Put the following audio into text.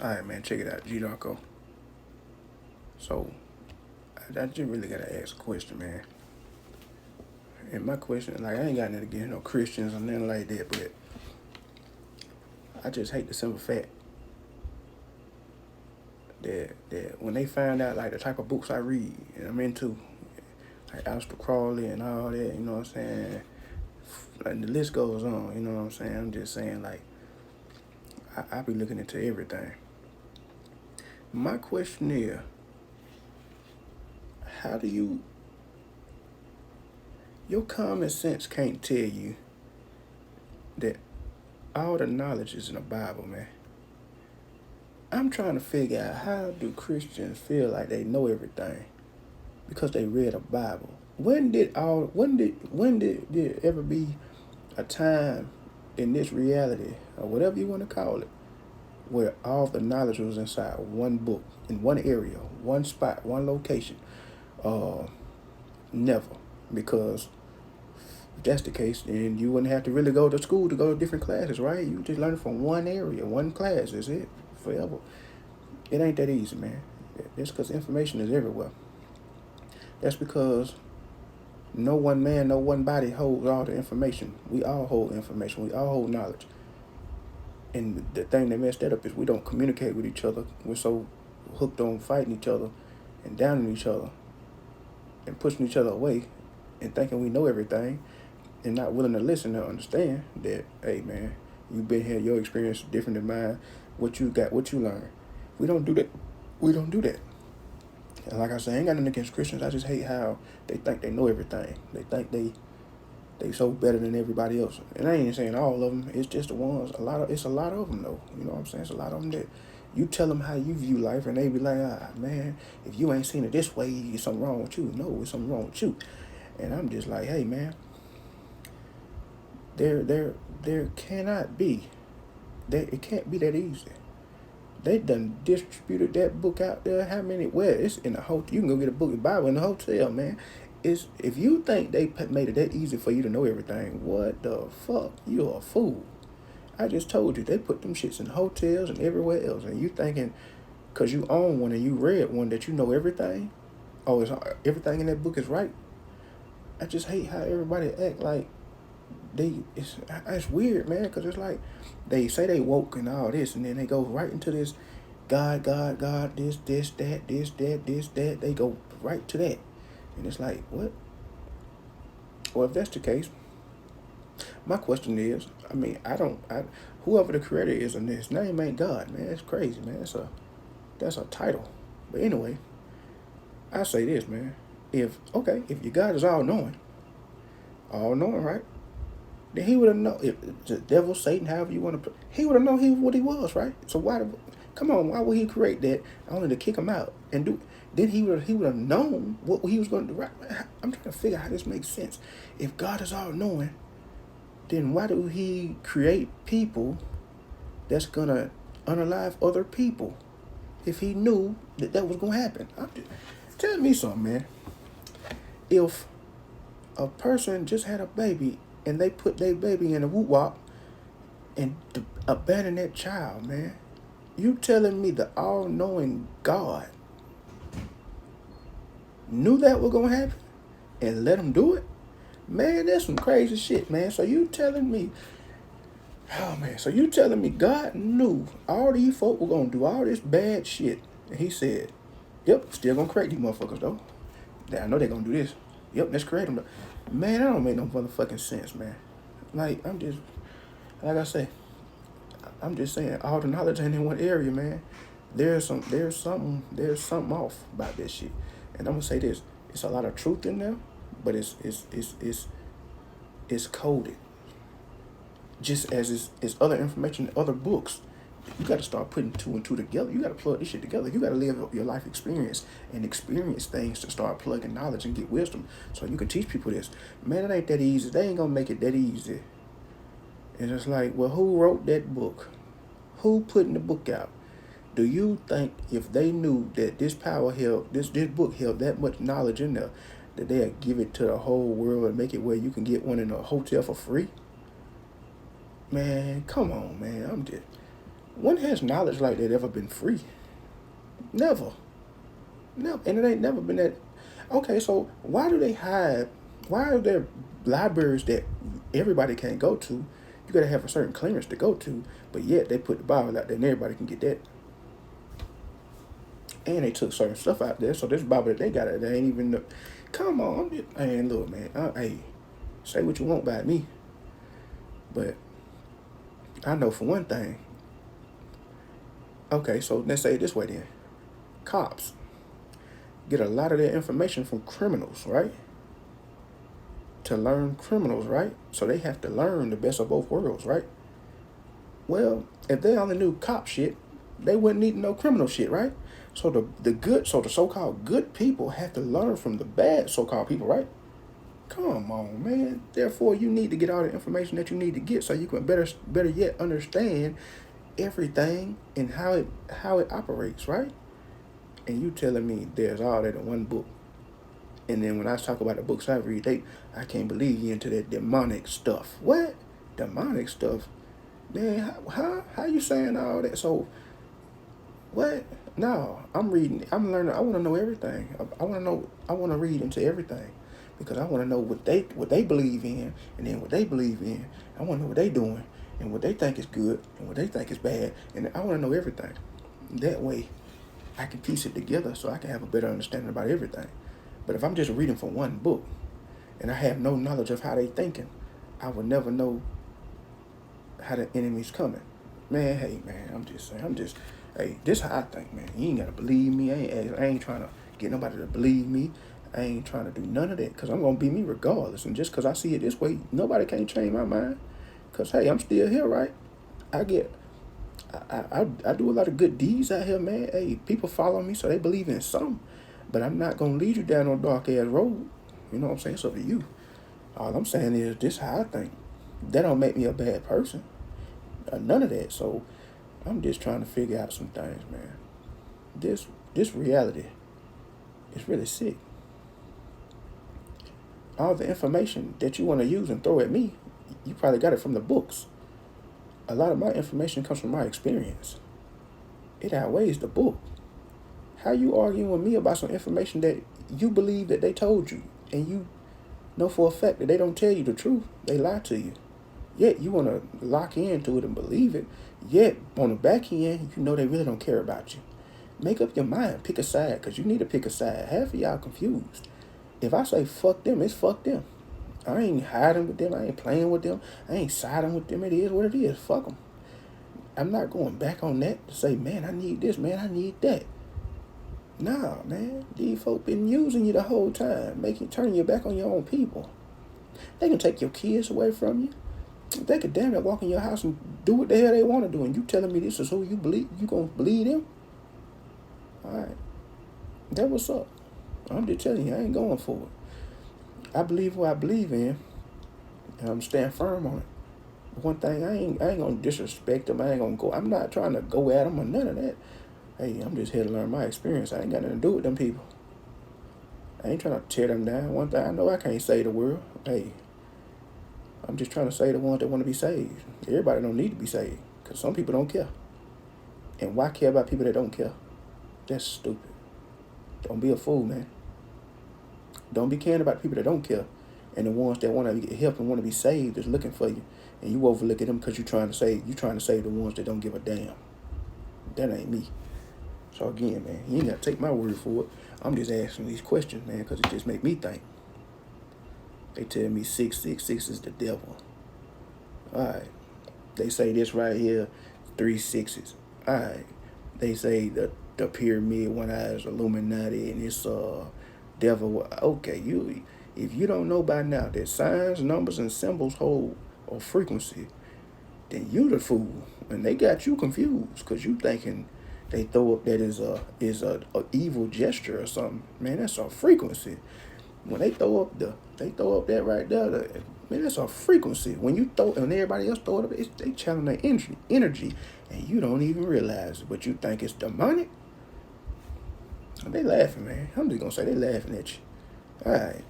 Alright, man, check it out, G Darko. So, I just really gotta ask a question, man. And my question, like, I ain't got nothing against no Christians or nothing like that, but I just hate the simple fact that when they find out, like, the type of books I read and I'm into, like Aleister Crowley and all that, you know what I'm saying? Like, the list goes on, you know what I'm saying? I'm just saying, like, I be looking into everything. My question is, how do you, your common sense can't tell you that all the knowledge is in the Bible, man. I'm trying to figure out, how do Christians feel like they know everything because they read a Bible? When did there ever be a time in this reality, or whatever you want to call it, where all the knowledge was inside one book, in one area, one spot, one location? Uh, Never. Because if that's the case, then you wouldn't have to really go to school to go to different classes, right? You just learn from one area, one class. Is it forever? It ain't that easy, man. It's because information is everywhere. That's because no one man, no one body holds all the information. We all hold information. We all hold knowledge. And the thing that messed that up is we don't communicate with each other. We're so hooked on fighting each other and downing each other and pushing each other away and thinking we know everything and not willing to listen and understand that, hey, man, you've been here, your experience is different than mine. What you got, what you learned. We don't do that. We don't do that. And like I said, I ain't got nothing against Christians. I just hate how they think they know everything. They think they so better than everybody else. And I ain't saying all of them. It's just the ones. It's a lot of them though. You know what I'm saying? It's a lot of them that you tell them how you view life, and they be like, man, if you ain't seen it this way, it's something wrong with you. No, it's something wrong with you. And I'm just like, hey, man, there cannot be. It can't be that easy. They done distributed that book out there. How many? Where? It's in a hotel. You can go get a book of Bible in the hotel, man. It's, if you think they made it that easy for you to know everything, what the fuck? You're a fool. I just told you, they put them shits in hotels and everywhere else, and you thinking because you own one and you read one that you know everything? Oh, everything in that book is right? I just hate how everybody act like it's weird, man, because it's like they say they woke and all this, and then they go right into this God, this, that. They go right to that. And it's like, what? Well, if that's the case, my question is, I mean, whoever the creator is, and his name ain't God, man. It's crazy, man. That's a title. But anyway, I say this, man. If your God is all knowing, right? Then he would have known, if the devil, Satan, however you want to put, he would have known what he was, right? So come on, why would he create that only to kick him out and do? Then he would have known what he was going to do. Right? I'm trying to figure out how this makes sense. If God is all knowing, then why do he create people that's gonna unalive other people if he knew that was gonna happen? Tell me something, man. If a person just had a baby and they put their baby in a woo wop and abandon that child, man, you telling me the all-knowing God knew that was gonna happen and let him do it? Man, that's some crazy shit, man. So you telling me, oh man, so you telling me God knew all these folk were gonna do all this bad shit, and he said, yep, still gonna create these motherfuckers though. I know they're gonna do this. Yep, let's create them though. Man, that don't make no motherfucking sense, man. Like, like I say, I'm just saying, all the knowledge ain't in one area, man. There's something off about this shit. And I'm gonna say this: it's a lot of truth in there, but it's coded. Just as it's other information in other books. You got to start putting two and two together. You got to plug this shit together. You got to live your life experience and experience things to start plugging knowledge and get wisdom so you can teach people this. Man, it ain't that easy. They ain't going to make it that easy. And it's like, well, who wrote that book? Who put the book out? Do you think if they knew that this book held that much knowledge in there, that they'd give it to the whole world and make it where you can get one in a hotel for free? Man, come on, man. When has knowledge like that ever been free? Never. Never. And it ain't never been that. Okay, so why do they hide? Why are there libraries that everybody can't go to? You gotta have a certain clearance to go to, but yet they put the Bible out there and everybody can get that. And they took certain stuff out there, so this Bible that they got it, they ain't even. Come on, man, look, man. Hey, say what you want about me, but I know for one thing. Okay, so let's say it this way then. Cops get a lot of their information from criminals, right? To learn criminals, right? So they have to learn the best of both worlds, right? Well, if they only knew cop shit, they wouldn't need to know criminal shit, right? So the so-called good people have to learn from the bad so-called people, right? Come on, man. Therefore, you need to get all the information that you need to get so you can better yet understand everything and how it operates, right? And you telling me there's all that in one book. And then when I talk about the books I read, I can't believe you into that demonic stuff. What? Demonic stuff? Man, how you saying all that? So, what? No, I'm reading. I'm learning. I want to know everything. I want to know. I want to read into everything because I want to know what they believe in, and then what they believe in. I want to know what they doing and what they think is good and what they think is bad, and I want to know everything. That way, I can piece it together so I can have a better understanding about everything. But if I'm just reading from one book and I have no knowledge of how they thinking, I would never know how the enemy's coming. Man, hey, man, I'm just saying, hey, this how I think, man. You ain't got to believe me. I ain't trying to get nobody to believe me. I ain't trying to do none of that because I'm going to be me regardless. And just because I see it this way, nobody can't change my mind because, hey, I'm still here, right? I do a lot of good deeds out here, man. Hey, people follow me, so they believe in something. But I'm not going to lead you down no dark-ass road. You know what I'm saying? It's up to you. All I'm saying is this how I think. That don't make me a bad person. None of that. So I'm just trying to figure out some things, man. This reality is really sick. All the information that you want to use and throw at me, you probably got it from the books. A lot of my information comes from my experience. It outweighs the book. How you arguing with me about some information that you believe that they told you and you know for a fact that they don't tell you the truth? They lie to you. Yet you want to lock into it and believe it. Yet on the back end, you know they really don't care about you. Make up your mind. Pick a side because you need to pick a side. Half of y'all confused. If I say fuck them, it's fuck them. I ain't hiding with them. I ain't playing with them. I ain't siding with them. It is what it is. Fuck them. I'm not going back on that to say, man, I need this, man, I need that. Nah, man. These folk been using you the whole time, turning your back on your own people. They can take your kids away from you. They could damn near walk in your house and do what the hell they want to do, and you telling me this is who you believe? You gonna believe them? All right. That what's up. I'm just telling you, I ain't going for it. I believe what I believe in, and I'm staying firm on it. One thing, I ain't gonna disrespect them. I ain't gonna go. I'm not trying to go at them or none of that. Hey, I'm just here to learn my experience. I ain't got nothing to do with them people. I ain't trying to tear them down. One thing I know, I can't save the world. Hey, I'm just trying to save the ones that want to be saved. Everybody don't need to be saved because some people don't care. And why care about people that don't care? That's stupid. Don't be a fool, man. Don't be caring about people that don't care. And the ones that want to get help and want to be saved is looking for you. And you overlook at them because you're trying to save the ones that don't give a damn. That ain't me. So again, man, you ain't got to take my word for it. I'm just asking these questions, man, because it just make me think. They tell me 666 is the devil. All right. They say this right here, 3 6s. All right. They say the pyramid, one eye is Illuminati, and it's devil. Okay, if you don't know by now that signs, numbers, and symbols hold a frequency, then you the fool, and they got you confused because you thinking they throw up that is a evil gesture or something. Man, that's a frequency. When they throw up that right there, man, that's a frequency. When everybody else throw it up, they channeling their energy, and you don't even realize it, but you think it's demonic. They laughing, man. I'm just gonna say they laughing at you. All right.